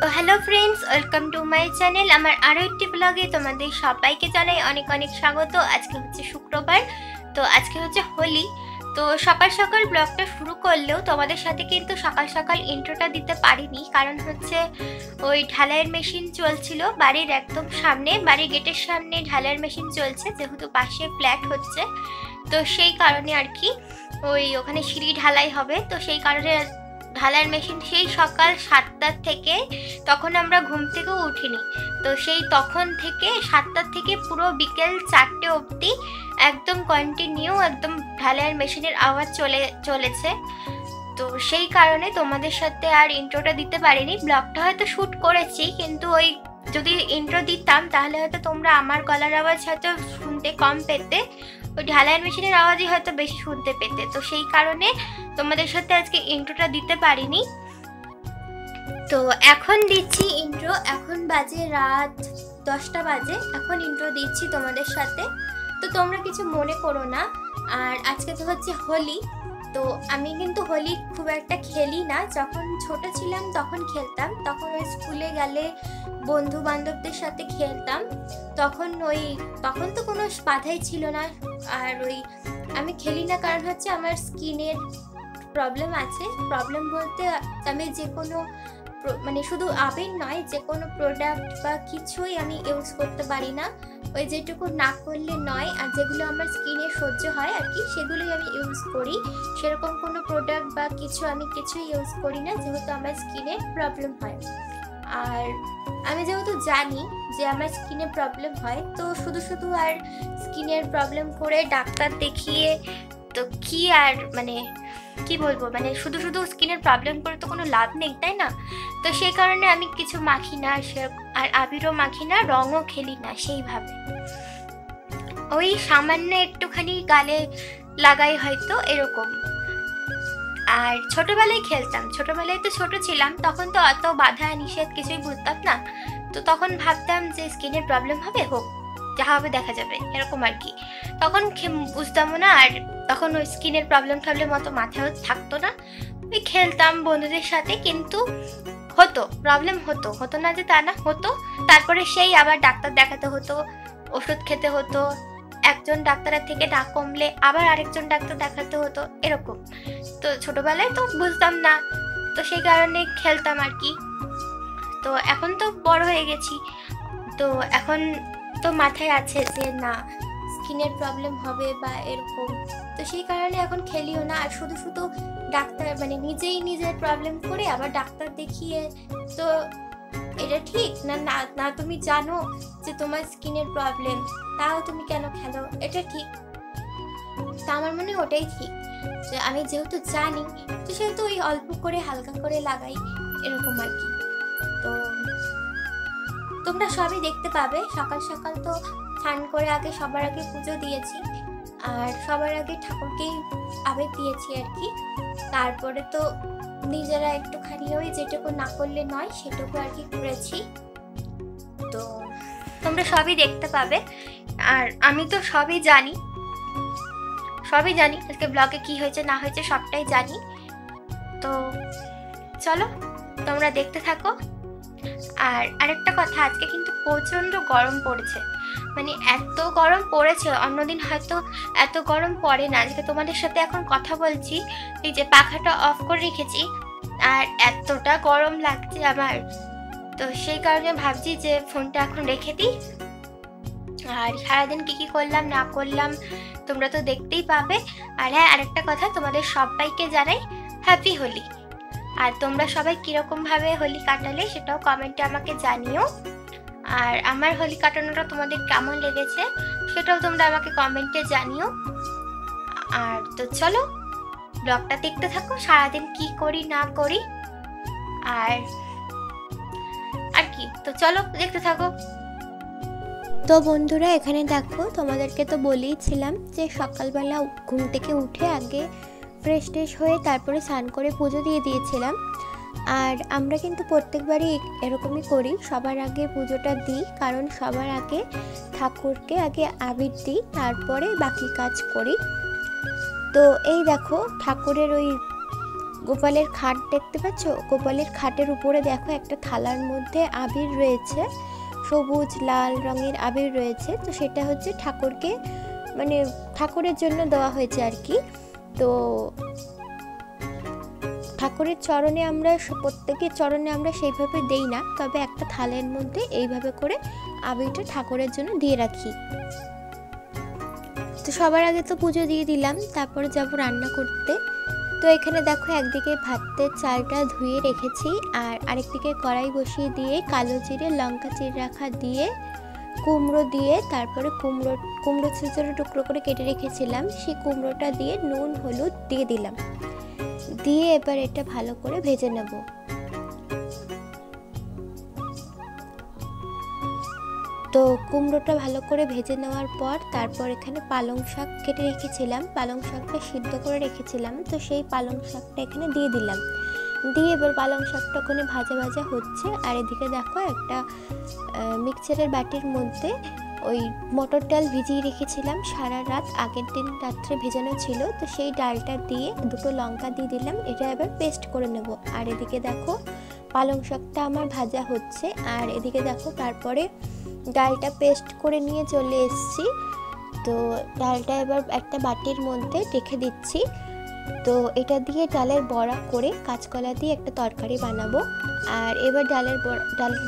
তো hello friends, welcome to my channel. আমার আরও একটি ব্লগে তোমাদের সবাইকে জানাই অনেক অনেক স্বাগত। আজকে হচ্ছে শুক্রবার, তো আজকে হচ্ছে হোলি। তো সকাল সকাল ব্লগটা শুরু করলেও তোমাদের সাথে কিন্তু সকাল সকাল ইন্ট্রোটা দিতে পারিনি, কারণ হচ্ছে ওই ঢালাইয়ের মেশিন চলছিল বাড়ির একদম সামনে, বাড়ির গেটের সামনে ঢালাইয়ের মেশিন চলছে, যেহেতু পাশে ফ্ল্যাট হচ্ছে। তো সেই কারণে আর কি ওখানে সিঁড়ি ঢালাই হবে, তো সেই কারণে ঢালাইয়ের মেশিন সেই সকাল 7টার থেকে, তখন আমরা ঘুম থেকেও উঠিনি। তো সেই তখন থেকে 7টার থেকে পুরো বিকেল 4টে অবধি একদম কন্টিনিউ একদম ঢালাইয়ের মেশিনের আওয়াজ চলেছে। তো সেই কারণে তোমাদের সাথে আর ইন্ট্রোটা দিতে পারিনি। ব্লগটা হয়তো শ্যুট করেছি, কিন্তু যদি ইন্ট্রো দিতাম তাহলে হয়তো তোমরা আমার গলার আওয়াজ হয়তো শুনতে কম পেতে, ওই ঢালাইয়ের মেশিনের আওয়াজই হয়তো বেশি শুনতে পেতে। তো সেই কারণে তোমাদের সাথে আজকে ইন্ট্রোটা দিতে পারিনি। তো এখন দিচ্ছি ইন্ট্রো। এখন বাজে রাত 10টা বাজে, এখন ইন্ট্রো দিচ্ছি তোমাদের সাথে। তো তোমরা কিছু মনে করো না। আর আজকে তো হচ্ছে হোলি। তো আমি কিন্তু হোলি খুব একটা খেলি না। যখন ছোট ছিলাম তখন খেলতাম, তখন ওই স্কুলে গেলে বন্ধু বান্ধবদের সাথে খেলতাম। তখন তো কোনো বাধাই ছিল না। আর আমি খেলি না কারণ হচ্ছে আমার স্কিনের প্রবলেম আছে। প্রবলেম বলতে আমি যে কোনো শুধু আবির নয়, যে কোনো প্রোডাক্ট বা কিছুই আমি ইউজ করতে পারি না। ওই যেটুকু না করলে নয়, আর যেগুলো আমার স্কিনে সহ্য হয় আর কি, সেগুলোই আমি ইউজ করি। সেরকম কোনো প্রোডাক্ট বা আমি কিছুই ইউজ করি না, যেহেতু আমার স্কিনে প্রবলেম হয়। আর আমি যেহেতু জানি যে আমার স্কিনে প্রবলেম হয়, তো শুধু আর স্কিনের প্রবলেম করে ডাক্তার দেখিয়ে তো কি আর কি বলবো, শুধু স্কিনের প্রবলেম করে তো কোনো লাভ নেই, তাই না? তো সেই কারণে আমি কিছু মাখি না, আর আবিরও মাখি না, রঙও খেলি না সেইভাবে। ওই সামান্য একটুখানি গালে লাগাই হয়তো, এরকম। আর ছোটবেলায় খেলতাম, ছোটবেলায় তো ছোট ছিলাম, তখন তো অত বাধা নিষেধ কিছুই বুঝতাম না। তো তখন ভাবতাম যে স্কিনের প্রবলেম হবে, হোক, যা হবে দেখা যাবে, এরকম আর কি। তখন বুঝতামও না, আর তখন ওই স্কিনের প্রবলেম অত মাথায় থাকতো না। ওই খেলতাম বন্ধুদের সাথে, কিন্তু প্রবলেম হতো না যে তা না, হতো। তারপরে সেই আবার ডাক্তার দেখাতে হতো, ওষুধ খেতে হতো, একজন ডাক্তারের থেকে না কমলে আবার আরেকজন ডাক্তার দেখাতে হতো, এরকম। তো ছোটবেলায় তো বুঝতাম না, তো সেই কারণে খেলতাম আর কি। তো এখন তো বড় হয়ে গেছি, তো এখন তো মাথায় আছে যে না, স্কিনের প্রবলেম হবে বা এরকম। তো সেই কারণে এখন খেলিও না। আর শুধু ডাক্তার নিজেই নিজের প্রবলেম করে আবার ডাক্তার দেখিয়ে, তো এটা ঠিক না? না তুমি জানো যে তোমার স্কিনের প্রবলেম, তাও তুমি কেন খেলো? এটা ঠিক? তা আমার মনে হয় ওটাই ঠিক, যে আমি যেহেতু জানি, তো সেহেতু ওই অল্প করে হালকা করে লাগাই, এরকম আর কি। তো তোমরা সবই দেখতে পাবে। সকাল সকাল তো স্নান করে সবার আগে পুজো দিয়েছি, আর সবার আগে ঠাকুরকেই আবেগ দিয়েছি আর কি। তারপরে তো নিজেরা একটুখানি ওই যেটুকু না করলে নয় সেটুকু আর কি করেছি। তো তোমরা সবই দেখতে পাবে, আর আমি তো সবই জানি। আজকে ব্লগে কি হয়েছে না হয়েছে সবটাই জানি। তো চলো তোমরা দেখতে থাকো। আর আরেকটা কথা, আজকে কিন্তু প্রচণ্ড গরম পড়েছে, এত গরম পড়েছে, অন্যদিন হয়তো এত গরম পড়ে না। আজকে তোমাদের সাথে এখন কথা বলছি, এই যে পাখাটা অফ করে রেখেছি, আর এতটা গরম লাগছে আমার। তো সেই কারণে ভাবছি যে ফোনটা এখন রেখে দিই, আর সারাদিন কি করলাম না করলাম তোমরা তো দেখতেই পাবে। আর হ্যাঁ, আরেকটা কথা, তোমাদের সবাইকে জানাই হ্যাপি হোলি। আর তোমরা সবাই কীরকমভাবে হোলি কাটালে সেটাও কমেন্টে আমাকে জানিও। আর আমার হোলি কাটানোটা তোমাদের কেমন লেগেছে সেটাও তোমরা আমাকে কমেন্টে জানিও। আর তো চলো ব্লগটা দেখতে থাকো, সারাদিন কি করি না করি আর কি। তো চলো দেখতে থাকো। তো বন্ধুরা, এখানে দেখো, তোমাদেরকে তো বলেইছিলাম যে সকালবেলা ঘুম থেকে উঠে আগে ফ্রেশ হয়ে তারপরে স্নান করে পুজো দিয়ে দিয়েছিলাম। আর আমরা কিন্তু প্রত্যেকবারই এরকমই করি, সবার আগে পুজোটা দিই, কারণ সবার আগে ঠাকুরকে আগে আবির দিই, তারপরে বাকি কাজ করি। তো এই দেখো, ঠাকুরের ওই গোপালের খাট দেখতে পাচ্ছ? গোপালের খাটের উপরে দেখো একটা থালার মধ্যে আবির রয়েছে, সবুজ লাল রঙের আবির রয়েছে। তো সেটা হচ্ছে ঠাকুরকে মানে ঠাকুরের জন্য দেওয়া হয়েছে আর কি। তো ঠাকুরের চরণে আমরা প্রত্যেকের চরণে আমরা সেইভাবে দেই না, তবে একটা থালের মধ্যে এইভাবে করে আবিরটা ঠাকুরের জন্য দিয়ে রাখি। তো সবার আগে তো পুজো দিয়ে দিলাম, তারপরে যাব রান্না করতে। তো এখানে দেখো একদিকে ভাতের চালটা ধুয়ে রেখেছি, আর আরেকদিকে কড়াই বসিয়ে দিয়ে কালো জিরে লঙ্কা চিড়ে রাখা দিয়ে কুমড়ো দিয়ে, তারপরে কুমড়ো ছোটো ছোটো টুকরো করে কেটে রেখেছিলাম সেই কুমড়োটা দিয়ে নুন হলুদ দিয়ে দিলাম, দিয়ে এবার এটা ভালো করে ভেজে নেব। তো কুমড়োটা ভালো করে ভেজে নেওয়ার পর তারপর এখানে পালং শাক কেটে রেখেছিলাম, পালং শাকটা সিদ্ধ করে রেখেছিলাম, তো সেই পালং শাকটা এখানে দিয়ে দিলাম। দিয়ে এবার পালং শাকটা ওখানে ভাজা ভাজা হচ্ছে। আর এদিকে দেখো একটা মিক্সচারের বাটির মধ্যে ওই মটর ডাল ভিজিয়ে রেখেছিলাম সারা রাত, আগের দিন রাত্রে ভেজানো ছিল। তো সেই ডালটা দিয়ে দুটো লঙ্কা দিয়ে দিলাম, এটা এবার পেস্ট করে নেব। আর এদিকে দেখো পালং শাকটা আমার ভাজা হচ্ছে, আর এদিকে দেখো তারপরে ডালটা পেস্ট করে নিয়ে চলে এসেছি। তো ডালটা এবার একটা বাটির মধ্যে রেখে দিচ্ছি। তো এটা দিয়ে ডালের বড়া করে কাঁচকলা দিয়ে একটা তরকারি বানাবো। আর এবার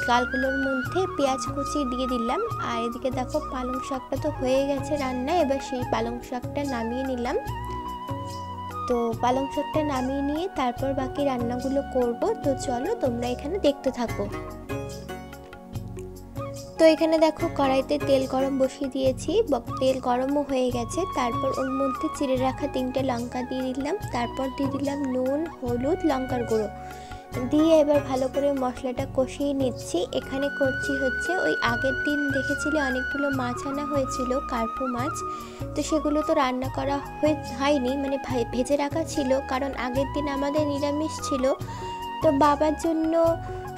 ডালগুলোর মধ্যে পেঁয়াজ কুচি দিয়ে দিলাম। আর এদিকে দেখো পালং শাকটা তো হয়ে গেছে রান্না, এবার সেই পালং শাকটা নামিয়ে নিলাম। তো পালং শাকটা নামিয়ে নিয়ে তারপর বাকি রান্নাগুলো করব। তো চলো তোমরা এখানে দেখতে থাকো। তো এখানে দেখো কড়াইতে তেল গরম বসিয়ে দিয়েছি, তেল গরমও হয়ে গেছে। তারপর ওর মধ্যে চিড়ে রাখা 3টে লঙ্কা দিয়ে দিলাম, তারপর দিয়ে দিলাম নুন হলুদ লঙ্কার গুঁড়ো দিয়ে এবার ভালো করে মশলাটা কষিয়ে নিচ্ছি। এখানে করছি হচ্ছে ওই আগের দিন দেখেছিলে অনেকগুলো মাছ আনা হয়েছিল, কার্পু মাছ। তো সেগুলো তো রান্না করা হয়নি, মানে ভেজে রাখা ছিল, কারণ আগের দিন আমাদের নিরামিষ ছিল। তো বাবার জন্য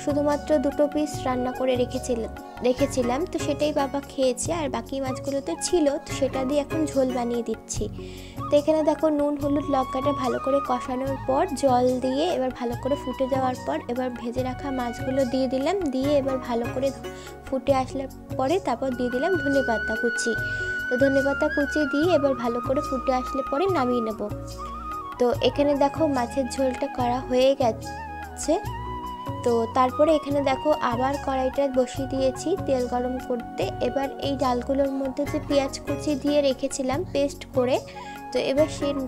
শুধুমাত্র 2 পিস রান্না করে রেখেছিলাম, তো সেটাই বাবা খেয়েছে। আর বাকি মাছগুলো তো ছিল, তো সেটা দিয়ে এখন ঝোল বানিয়ে দিচ্ছি। তো এখানে দেখো নুন হলুদ লঙ্কাটা ভালো করে কষানোর পর জল দিয়ে এবার ভালো করে ফুটে যাওয়ার পর এবার ভেজে রাখা মাছগুলো দিয়ে দিলাম, দিয়ে এবার ভালো করে ফুটে আসলে পরে তারপর দিয়ে দিলাম ধনেপাতা কুচি। তো ধনেপাতা কুচি দিয়ে এবার ভালো করে ফুটে আসলে পরে নামিয়ে নেব। তো এখানে দেখো মাছের ঝোলটা করা হয়ে গেছে। তো তারপরে এখানে দেখো আবার কড়াইটা বসিয়ে দিয়েছি তেল গরম করতে। এবার এই ডালগুলোর মধ্যে যে পেঁয়াজ কুচি দিয়ে রেখেছিলাম পেস্ট করে, তো এবার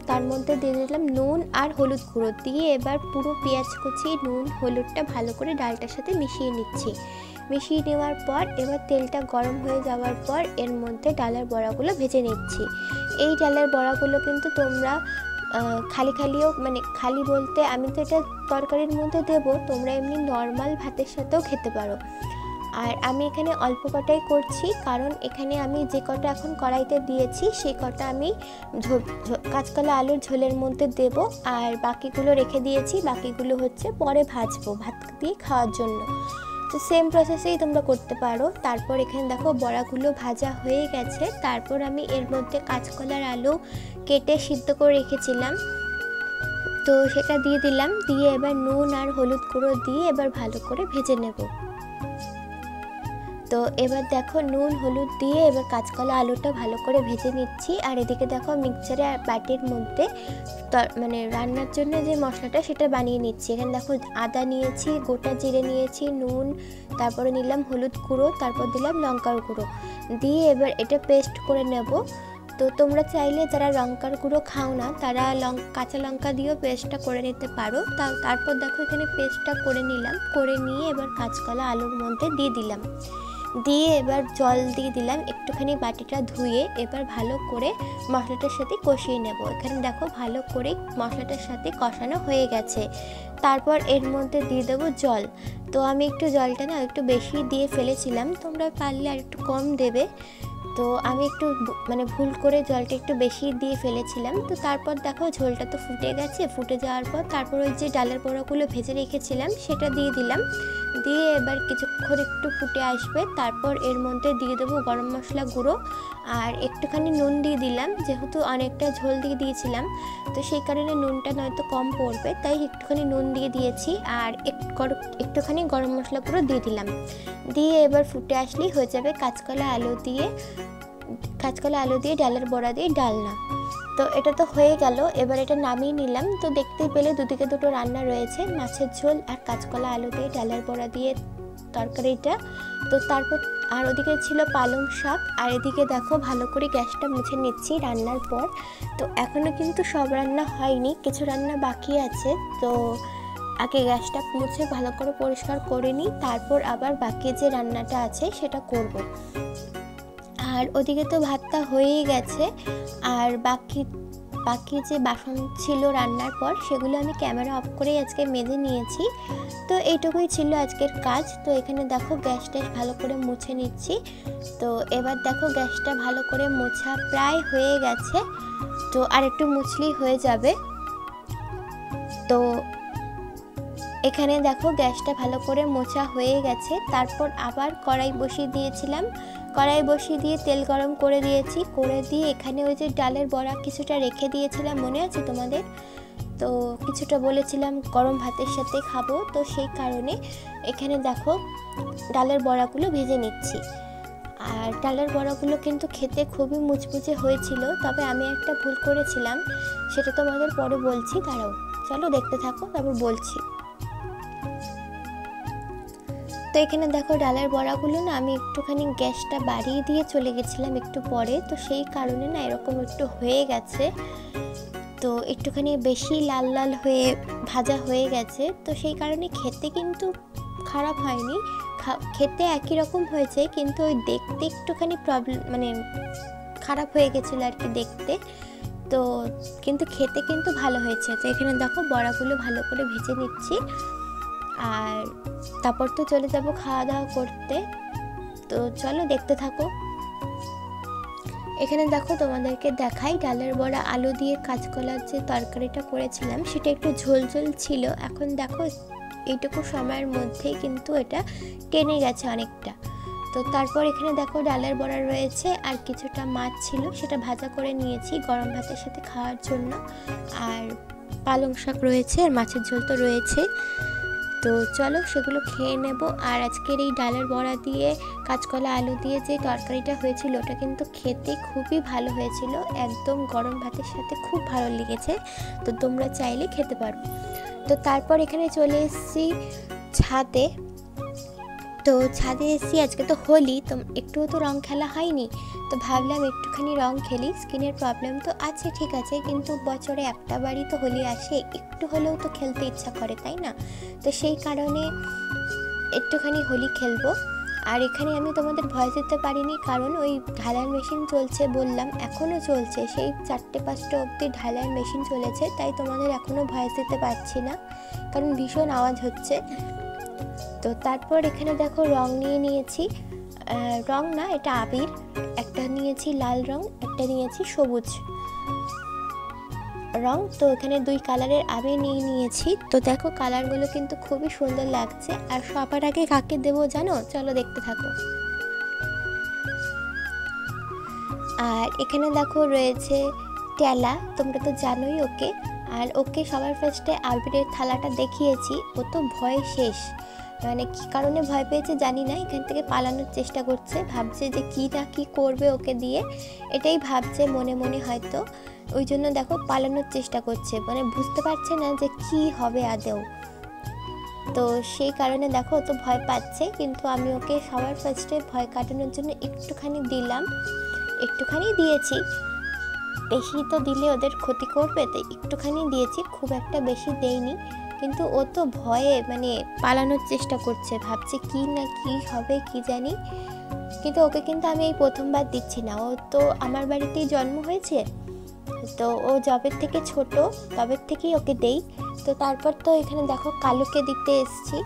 তার মধ্যে দিয়ে দিলাম নুন আর হলুদ গুঁড়ো দিয়ে এবার পুরো পেঁয়াজ কুচি নুন হলুদটা ভালো করে ডালটার সাথে মিশিয়ে নিচ্ছি। মিশিয়ে নেওয়ার পর এবার তেলটা গরম হয়ে যাওয়ার পর এর মধ্যে ডালের বড়াগুলো ভেজে নিচ্ছি। এই ডালের বড়াগুলো কিন্তু তোমরা খালিও মানে খালি বলতে আমি তো এটা তরকারির মধ্যে দেবো, তোমরা এমনি নর্মাল ভাতের সাথেও খেতে পারো। আর আমি এখানে অল্প কটাই করছি, কারণ এখানে আমি যে কটা এখন কড়াইতে দিয়েছি সেই কটা আমি কাঁচকলা আলুর ঝোলের মধ্যে দেব, আর বাকিগুলো রেখে দিয়েছি, বাকিগুলো হচ্ছে পরে ভাজবো ভাত দিয়ে খাওয়ার জন্য। তো সেম প্রসেসেই তোমরা করতে পারো। তারপর এখানে দেখো বড়াগুলো ভাজা হয়ে গেছে, তারপর আমি এর মধ্যে কাঁচকলার আলু কেটে সিদ্ধ করে রেখেছিলাম, তো সেটা দিয়ে দিলাম, দিয়ে এবার নুন আর হলুদ গুঁড়ো দিয়ে এবার ভালো করে ভেজে নেব। তো এবার দেখো নুন হলুদ দিয়ে এবার কাঁচকলা আলুটা ভালো করে ভেজে নিচ্ছি। আর এদিকে দেখো মিক্সচারে বাটির মধ্যে মানে রান্নার জন্য যে মশলাটা সেটা বানিয়ে নিচ্ছি। এখানে দেখো আদা নিয়েছি, গোটা জিরে নিয়েছি, নুন, তারপরে নিলাম হলুদ গুঁড়ো, তারপর দিলাম লঙ্কার গুঁড়ো দিয়ে এবার এটা পেস্ট করে নেব। তো তোমরা চাইলে যারা লঙ্কার গুঁড়ো খাও না তারা কাঁচা লঙ্কা দিয়েও পেস্টটা করে নিতে পারো। তারপর দেখো এখানে পেস্টটা করে নিলাম, করে নিয়ে এবার কাঁচকলা আলুর মধ্যে দিয়ে দিলাম, দিয়ে এবার জল দিয়ে দিলাম একটুখানি বাটিটা ধুয়ে। এবার ভালো করে মশলাটার সাথে কষিয়ে নেব। এখানে দেখো ভালো করে মশলাটার সাথে কষানো হয়ে গেছে। তারপর এর মধ্যে দিয়ে দেবো জল। তো আমি একটু জলটা না একটু বেশি দিয়ে ফেলেছিলাম, তোমরা পারলে আর একটু কম দেবে। তো আমি একটু মানে ভুল করে জলটা একটু বেশি দিয়ে ফেলেছিলাম। তো তারপর দেখো ঝোলটা তো ফুটে গেছে, ফুটে যাওয়ার পর তারপর ওই যে ডালের বড়াগুলো ভেজে রেখেছিলাম সেটা দিয়ে দিলাম, দিয়ে এবার যখন একটু ফুটে আসবে তারপর এর মধ্যে দিয়ে দেবো গরম মশলা গুঁড়ো আর একটুখানি নুন দিয়ে দিলাম, যেহেতু অনেকটা ঝোল দিয়ে দিয়েছিলাম তো সেই কারণে নুনটা নয়তো কম পড়বে, তাই একটুখানি নুন দিয়ে দিয়েছি আর একটুখানি গরম মশলা গুঁড়ো দিয়ে দিলাম। দিয়ে এবার ফুটে আসলেই হয়ে যাবে কাঁচকলা আলু দিয়ে ডালের বড়া দিয়ে ডালনা। তো এটা তো হয়ে গেল, এবার এটা নামিয়ে নিলাম। তো দেখতেই পেলে দুদিকে দুটো রান্না রয়েছে, মাছের ঝোল আর কাঁচকলা আলু দিয়ে ডালের বড়া দিয়ে তরকারিটা। তো তারপর আর ওদিকে ছিল পালং শাক, আর এদিকে দেখো ভালো করে গ্যাসটা মুছে নিচ্ছি রান্নার পর। তো এখনও কিন্তু সব রান্না হয়নি, কিছু রান্না বাকি আছে। তো আগে গ্যাসটা মুছে ভালো করে পরিষ্কার করে নিই, তারপর আবার বাকি যে রান্নাটা আছে সেটা করব। আর ওদিকে তো ভাতটা হয়েই গেছে, আর বাকি যে বাসন ছিল রান্নার পর সেগুলো আমি ক্যামেরা অফ করেই আজকে মেজে নিয়েছি। তো এইটুকুই ছিল আজকের কাজ। তো এখানে দেখো গ্যাসটা ভালো করে মুছে নিচ্ছি। তো এবার দেখো গ্যাসটা ভালো করে মোছা প্রায় হয়ে গেছে, তো আর একটু মুছলেই হয়ে যাবে। তো এখানে দেখো গ্যাসটা ভালো করে মোছা হয়ে গেছে। তারপর আবার কড়াই বসিয়ে দিয়েছিলাম, কড়াই বসিয়ে দিয়ে তেল গরম করে দিয়েছি, করে দিয়ে এখানে ওই যে ডালের বড়া কিছুটা রেখে দিয়েছিলাম, মনে আছে তোমাদের? তো কিছুটা বলেছিলাম গরম ভাতের সাথে খাবো, তো সেই কারণে এখানে দেখো ডালের বড়াগুলো ভেজে নিচ্ছি। আর ডালের বড়াগুলো কিন্তু খেতে খুবই মুচমুচে হয়েছিল, তবে আমি একটা ভুল করেছিলাম, সেটা তোমাদের পরে বলছি, দাঁড়াও চলো দেখতে থাকো তারপর বলছি। তো এখানে দেখো ডালের বড়াগুলো না আমি একটুখানি গ্যাসটা বাড়িয়ে দিয়ে চলে গেছিলাম একটু পরে, তো সেই কারণে না এরকম একটু হয়ে গেছে। তো একটুখানি বেশি লাল লাল হয়ে ভাজা হয়ে গেছে, তো সেই কারণে খেতে কিন্তু খারাপ হয়নি, খেতে একই রকম হয়েছে, কিন্তু ওই দেখতে একটুখানি প্রবলেম মানে খারাপ হয়ে গেছিলো আর কি দেখতে। তো কিন্তু খেতে কিন্তু ভালো হয়েছে। তো এখানে দেখো বড়াগুলো ভালো করে ভেজে নিচ্ছি, আর তারপর তো চলে যাব খাওয়া দাওয়া করতে। তো চলো দেখতে থাকো। এখানে দেখো তোমাদেরকে দেখাই, ডালের বড়া আলু দিয়ে কাঁচকলার যে তরকারিটা করেছিলাম সেটা একটু ঝোল ঝোল ছিল। এখন দেখো এইটুকু সময়ের মধ্যেই কিন্তু এটা টেনে গেছে অনেকটা। তো তারপর এখানে দেখো ডালের বড়া রয়েছে আর কিছুটা মাছ ছিল, সেটা ভাজা করে নিয়েছি গরম ভাতের সাথে খাওয়ার জন্য। আর পালং শাক রয়েছে আর মাছের ঝোল তো রয়েছে। তো চলো সেগুলো খেয়ে নেব। আর আজকের এই ডালের বড়া দিয়ে কাঁচকলা আলু দিয়ে যে তরকারিটা হয়েছিল ওটা কিন্তু খেতে খুবই ভালো হয়েছিল, একদম গরম ভাতের সাথে খুব ভালো লেগেছে। তো তোমরা চাইলে খেতে পারো। তো তারপর এখানে চলে এসেছি ছাদে। তো ছাদে এসেছি, আজকে তো হোলি, তো একটুও তো রং খেলা হয়নি, তো ভাবলাম একটুখানি রং খেলি। স্কিনের প্রবলেম তো আছে ঠিক আছে, কিন্তু বছরে একটা বারই তো হোলি আসে, একটু হলেও তো খেলতে ইচ্ছা করে, তাই না? তো সেই কারণে একটুখানি হোলি খেলবো। আর এখানে আমি তোমাদের ভয় দিতে পারিনি, কারণ ওই ঢালাই মেশিন চলছে বললাম, এখনও চলছে, সেই 4টে-5টা অবধি ঢালাই মেশিন চলেছে, তাই তোমাদের এখনও ভয় দিতে পারছি না, কারণ ভীষণ আওয়াজ হচ্ছে। তো তারপর এখানে দেখো রং নিয়ে নিয়েছি, রং না এটা আবির, একটা নিয়েছি লাল রং, একটা নিয়েছি সবুজ রং। তো এখানে 2 কালারের আবির নিয়েছি। তো দেখো কালারগুলো কিন্তু খুবই সুন্দর লাগছে। আর সবার আগে কাকে দেবো জানো? চলো দেখতে থাকো। আর এখানে দেখো রয়েছে টেলা, তোমরা তো জানোই ওকে। আর ওকে সবার ফার্স্টে আবিরের থালাটা দেখিয়েছি, ও তো ভয় শেষ, মানে কী কারণে ভয় পেয়েছে জানি না, এখান থেকে পালানোর চেষ্টা করছে, ভাবছে যে কী না কী করবে ওকে দিয়ে, এটাই ভাবছে মনে মনে হয়তো, ওই জন্য দেখো পালানোর চেষ্টা করছে, মানে বুঝতে পারছে না যে কি হবে আদেও। তো সেই কারণে দেখো ও তো ভয় পাচ্ছে, কিন্তু আমি ওকে সবার ফার্স্টে ভয় কাটানোর জন্য একটুখানি দিয়েছি, বেশি তো দিলে ওদের ক্ষতি করবে, তাই একটুখানি দিয়েছি, খুব একটা বেশি দেইনি। কিন্তু ও তো ভয়ে মানে পালানোর চেষ্টা করছে, ভাবছে কি না কি হবে কি জানি। কিন্তু ওকে কিন্তু আমি এই প্রথমবার দিচ্ছি না, ও তো আমার বাড়িতেই জন্ম হয়েছে, তো ও যবের থেকে ছোট তবের থেকেই ওকে দেই। তো তারপর তো এখানে দেখো কালুকে দিতে এসছি।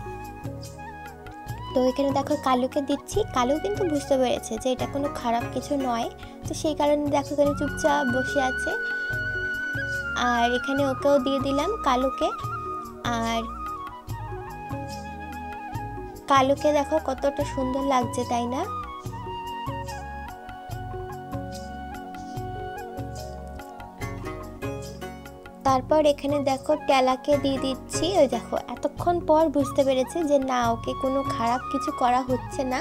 তো এখানে দেখো কালুকে দিচ্ছি, কালু কিন্তু বুঝতে পেরেছে যে এটা কোনো খারাপ কিছু নয়, তো সেই কারণে দেখো এখানে চুপচাপ বসে আছে। আর এখানে ওকেও দিয়ে দিলাম কালুকে। আর কালোকে দেখো কতটা সুন্দর লাগছে, তাই না? তারপর এখানে দেখো টেলাকে দিয়ে দিচ্ছি। ওই দেখো এতক্ষণ পর বুঝতে পেরেছে যে না, ওকে কোনো খারাপ কিছু করা হচ্ছে না।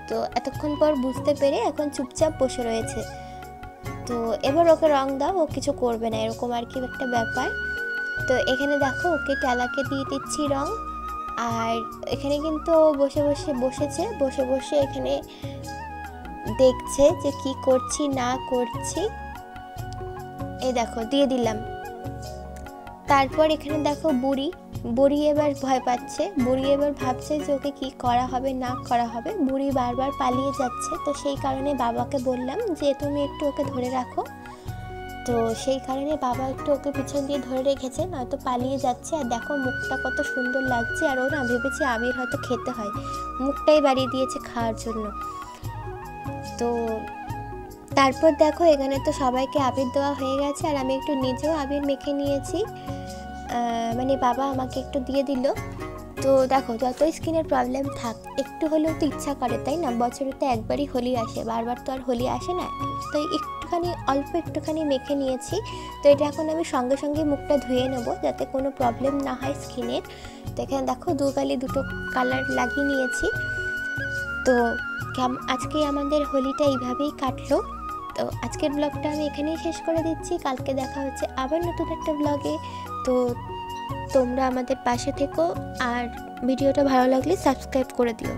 তো এতক্ষণ পর বুঝতে পেরে এখন চুপচাপ বসে রয়েছে। তো এবার ওকে রং দাও, ও কিছু করবে না, এরকম আর কি একটা ব্যাপার। তো এখানে দেখো ওকে টেলাকে দিয়ে দিচ্ছি রং। আর এখানে কিন্তু বসেছে, বসে বসে এখানে দেখছে যে কি করছি না করছি। এই দেখো দিয়ে দিলাম। তারপর এখানে দেখো বুড়ি এবার ভয় পাচ্ছে। বুড়ি এবার ভাবছে যে ওকে কি করা হবে না করা হবে। বুড়ি বারবার পালিয়ে যাচ্ছে। তো সেই কারণে বাবাকে বললাম যে তুমি একটু ওকে ধরে রাখো। তো সেই কারণে বাবা একটু ওকে পিছন দিয়ে ধরে রেখেছে, নয়তো পালিয়ে যাচ্ছে। আর দেখো মুখটা কত সুন্দর লাগছে। আর ও না ভেবেছে আবির হয়তো খেতে হয়, মুখটাই বাড়িয়ে দিয়েছে খাওয়ার জন্য। তো তারপর দেখো এখানে তো সবাইকে আবির দেওয়া হয়ে গেছে, আর আমি একটু নিজেও আবির মেখে নিয়েছি। মানে বাবা আমাকে একটু দিয়ে দিল। তো দেখো যতই স্কিনের প্রবলেম থাক, একটু হলেও তো ইচ্ছা করে, তাই না? বছরে তো একবারই হোলি আসে, বারবার তো আর হোলি আসে না। তো অল্প একটুখানি মেখে নিয়েছি। তো এটা এখন আমি সঙ্গে সঙ্গে মুখটা ধুয়ে নেব, যাতে কোনো প্রবলেম না হয় স্কিনের। তো এখানে দেখো দুটো কালার লাগিয়ে নিয়েছি। তো আজকে আমাদের হোলিটা এইভাবেই কাটলো। তো আজকের ব্লগটা আমি এখানেই শেষ করে দিচ্ছি। কালকে দেখা হচ্ছে আবার নতুন একটা ব্লগে। তো তোমরা আমাদের পাশে থেকো, আর ভিডিওটা ভালো লাগলে সাবস্ক্রাইব করে দিও।